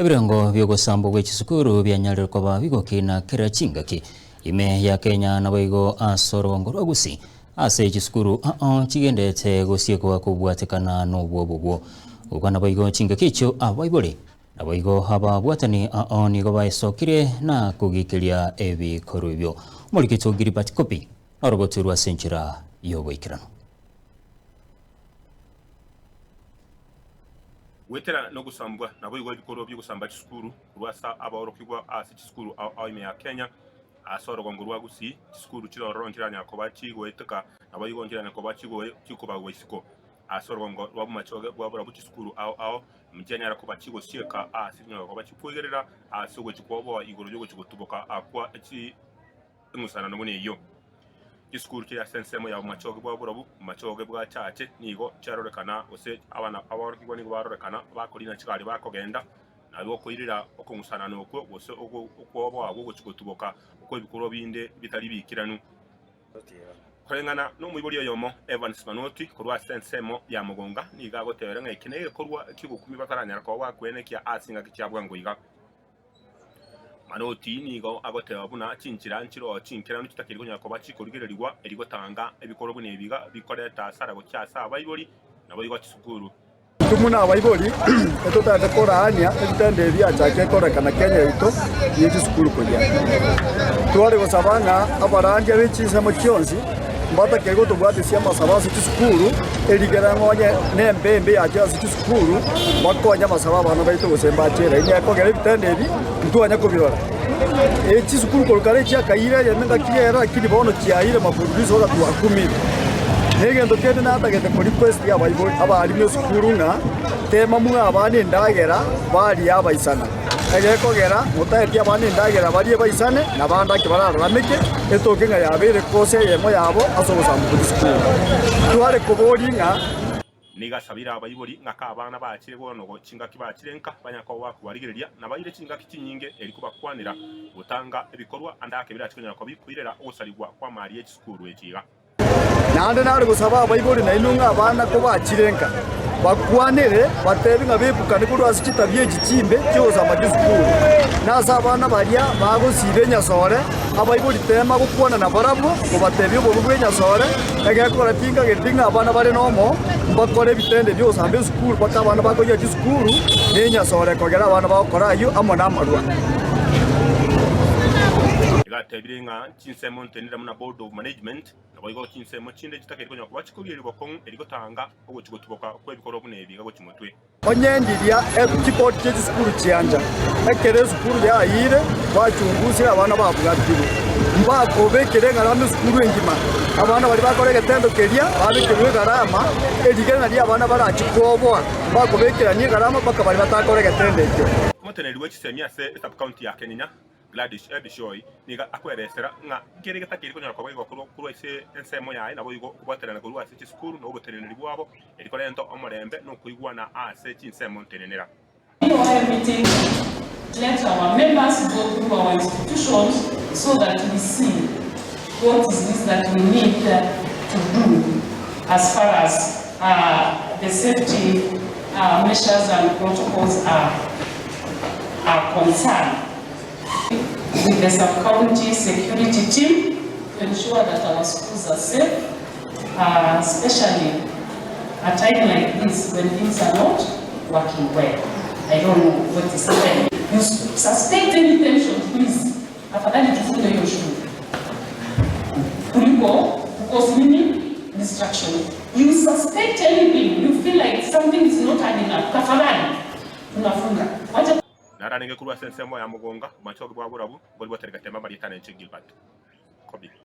Ebirango by'ogusambo gw'ekisukuru byanyalire koba bigokina kera chingaki ime ya Kenya nabaigo asorongo rwagusi ase ekisukuru kigendete gosiekwa kubwatekana n'obwobwo ubwo nabaigo chingaki kyo abaibole nabaigo ababwatani nigo baisokire na kugikiria ebikoro byo mulikito Gilbert Kopi arogotirwa senchira yogoikirano wetera no gusambwa nabo igwa bikoro byo gusamba kisukuru rwasa abaorokigwa ase kisukuru ime ya Kenya asoro ngo rwagusi kisukuru kirorongiranya ko bakigo eteka nabo igongiranya ko bakigo kikuba wesiko asoro ngo rwabumachoge bwabura bukisukuru mujyanyara ko bakigo sieka asinywa ko bakikwegerera asogwe kikobo igoro ryo kigutuboka akwa iki ngusana no muneyo Kisukuru kya sensemo ya machoge bwa burabu machoge bwa cyace nigo cyarorekana ose abana abarikwa nigo barorekana bakorina kikari bakogenda nabo koirira okungusana noko bose uko babo gutuboka uko ibikoro binde bitari bikiranu korengana no muyiboriyo yomo Evans Manoti kurwa sensemo ya mugonga niga gotera ngekineye korwa kigukumi bataranyara ko bakwene kya asinga kicyabwa ngo iga Manoti nigo agotera buna cinchira nchiro cinkira n'kitakiriko nyako bakikorigererwa erigotanga ebikoro bune biga bikoreta sara go cyasa abayibori nabo yigo kisukuru tumuna abayibori etotata koranya ebitende bya cyake korekana Kenya ito y'ekisukuru kujya twari gusabanga abaranje b'ikisemo cyonzi mbata kego tubwate siama sabasi kisukuru erigerangoye nembembe yaje kisukuru bakonya masaba bana baito gusemba chere ine ko gere bitende bi ntwanya ko birora kisukuru ko kare cya kayire yenga kirera kiri bono cyayire mafurubizo ga twakumi nege ndokende na atagete ko request ya bayiboli abali mu sukuru nga tema mu abane ndagera bali abaisana kogera mutayeti abane ndagera bari baisane nabanda kibararamike etokenga yabere kose yemo yabo asoboza mu disukuru tware kuboringa niga sabira abayibori ngaka abana bakire bono go cinga kibakirenka banyako bakubarigereria nabayire cinga kinyinge eri kubakwanira gutanga ebikorwa andake birakikonyera ko bikwirera usaligwa kwa mari y'ekisukuru ekiga nande nari gusaba abayibori na inunga abana ko bakirenka bakwanire batebi nga bepukane ko rwasi kitabye gikimbe cyoza amadisukuru nasa abana barya bagosibe nyasore abayibori tema gukwana na barabo ko batebi bo bw'enyasore agakora tinga gedinga abana bare nomo bakore bitende byose ambe sukuru baka abana bakoye disukuru n'enyasore kogera abana bakora ayo amona amarwa gatebirenga kinsemo ntenera mu board of management naboyigo kinsemo kinde kitakeriko nyako bakikugirirwa ko erigotanga ogo kigotuboka ko ebikoro bune biga go kimutwe onyendiria ekiport cy'isukuru cyanja ekere sukuru ya yire bacunguse abana babugatiru mbako bekerenga na sukuru engima abana bari bakore getendo keria babikirwe garama edigena ri abana barachikoboa mbako bekeranye garama baka bari batakore getendo ekyo muteneri wekisemya se sub county ya Kenya Gladys Ebishoy niga akweresera nga gerega takiri kunyara kwa bigo kuro ise ensemo yae nabo yigo kubaterana kuri ase kisukuru no guterera bwabo eriko lento omurembe no kuigwana ase kinsemo ntenenera let our members go through our institutions so that we see what is this that we need to do as far as the safety measures and protocols are concerned. With the sub-county security team to ensure that our schools are safe, especially at a time like this when things are not working well. I don't know what is happening. You suspect any tension, please. Afadhali tufunge hiyo shule. Kuliko because meaning distraction. You suspect anything, you feel like something is not adding up. Afadhali tunafunga. Naranenge kurwa sensemo ya mugonga machoge bwa burabu bwo botereka tema bari tane Gilbert Kopi